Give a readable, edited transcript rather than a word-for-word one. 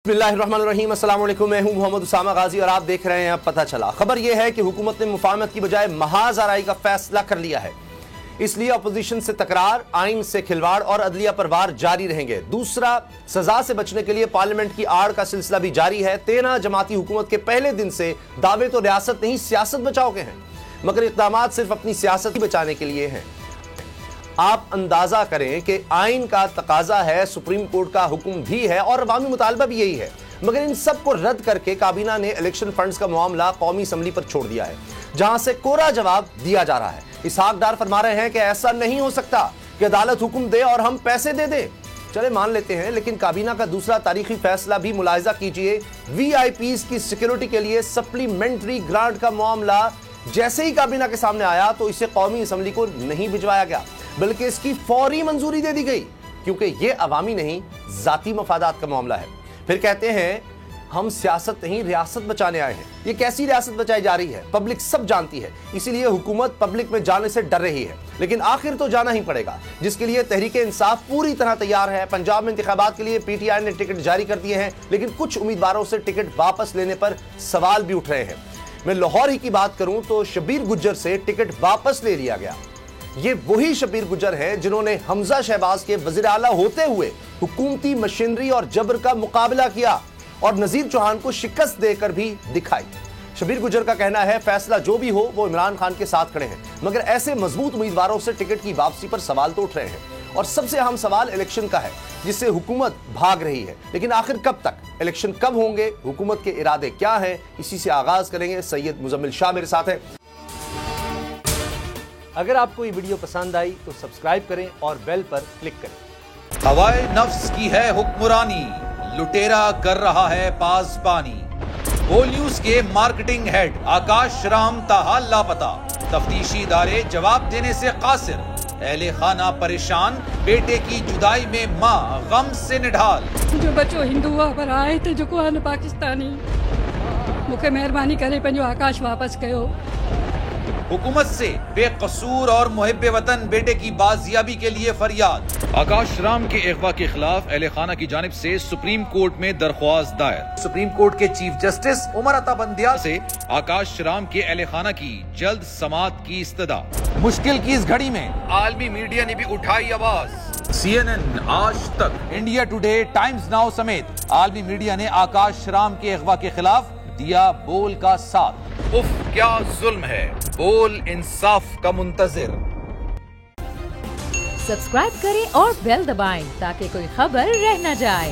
बिस्मिल्लाहिर्रहमानिर्रहीम, अस्सलाम वालेकुम। मैं हूं मोहम्मद उसामा गाजी और आप देख रहे हैं पता चला। खबर यह है कि हुकूमत ने मुफाहमत की बजाय महाज आराई का फैसला कर लिया है। इसलिए अपोजिशन से तकरार, आइन से खिलवाड़ और अदलिया पर वार जारी रहेंगे। दूसरा, सजा से बचने के लिए पार्लियामेंट की आड़ का सिलसिला भी जारी है। 13 जमाती हुकूमत के पहले दिन से दावे तो रियासत नहीं सियासत बचाओ के हैं, मगर इक़दामात सिर्फ अपनी सियासत ही बचाने के लिए हैं। आप अंदाजा करें कि आइन का तकाजा है, सुप्रीम कोर्ट का हुक्म भी है और अवामी मुतालबा भी यही है, मगर इन सब को रद्द करके काबीना ने इलेक्शन फंड्स का मामला कौमी असम्बली पर छोड़ दिया है, जहां से कोरा जवाब दिया जा रहा है। इसहाक डार फरमा रहे हैं कि ऐसा नहीं हो सकता कि अदालत हुक्म दे और हम पैसे दे दें। चले मान लेते हैं, लेकिन काबीना का दूसरा तारीखी फैसला भी मुलाहिजा कीजिए। वीआईपीज़ की सिक्योरिटी के लिए सप्लीमेंट्री ग्रांट का मामला जैसे ही काबीना के सामने आया तो इसे कौमी असम्बली को नहीं भिजवाया गया, बल्कि इसकी फौरी मंजूरी दे दी गई, क्योंकि यह अवामी नहीं जाती मफादात का मामला है। फिर कहते हैं हम सियासत नहीं रियासत बचाने आए हैं। ये कैसी रियासत बचाई जा रही है, पब्लिक सब जानती है, इसीलिए हुकूमत पब्लिक में जाने से डर रही है, लेकिन आखिर तो जाना ही पड़ेगा, जिसके लिए तहरीक इंसाफ पूरी तरह तैयार है। पंजाब में इंतखाबात के लिए पीटीआई ने टिकट जारी कर दिए हैं, लेकिन कुछ उम्मीदवारों से टिकट वापस लेने पर सवाल भी उठ रहे हैं। मैं लाहौर ही की बात करूं तो शबीर गुज्जर से टिकट वापस ले लिया गया। ये वही शबीर गुज्जर हैं जिन्होंने हमजा शहबाज के वजीर आला होते हुए हुकूमती मशीनरी और जबर का मुकाबला किया और नजीर चौहान को शिकस्त देकर भी दिखाई। शबीर गुज्जर का कहना है फैसला जो भी हो वो इमरान खान के साथ खड़े हैं, मगर ऐसे मजबूत उम्मीदवारों से टिकट की वापसी पर सवाल तो उठ रहे हैं। और सबसे अहम सवाल इलेक्शन का है, जिससे हुकूमत भाग रही है, लेकिन आखिर कब तक, इलेक्शन कब होंगे, हुकूमत के इरादे क्या हैं, इसी से आगाज करेंगे। सैयद मुजम्मिल शाह मेरे साथ है। अगर आपको ये वीडियो पसंद आई तो सब्सक्राइब करें और बेल पर क्लिक करें। हवाए नफ्स की है हुक्मरानी, लुटेरा कर रहा है पासबानी। बोल न्यूज के मार्केटिंग हेड आकाश राम ताहा लापता, तफ्तीशी इदारे जवाब देने से कासिर। अहले खाना परेशान, बेटे की जुदाई में माँ गम से निढाल। जो बच्चो हिंदू पर आए थे जो को पाकिस्तानी, मुझे मेहरबानी करे पंहिंजो आकाश वापस कयो। हुकूमत से बेकसूर और मुहिब्बे वतन बेटे की बाजियाबी के लिए फरियाद। आकाश राम के अगवा के खिलाफ अहले खाना की जानिब से सुप्रीम कोर्ट में दरख्वास्त दायर। सुप्रीम कोर्ट के चीफ जस्टिस उमर अता बंदियाल से आकाश राम के अहले खाना की जल्द समाअत की इस्तदा। मुश्किल की इस घड़ी में आलमी मीडिया ने भी उठाई आवाज। CNN, आज तक, इंडिया टुडे, टाइम्स नाउ समेत आलमी मीडिया ने आकाश राम के अगवा के खिलाफ दिया बोल का साथ। उफ क्या जुल्म है, बोल इंसाफ का मुंतजिर। सब्सक्राइब करें और बेल दबाएं ताकि कोई खबर रह न जाए।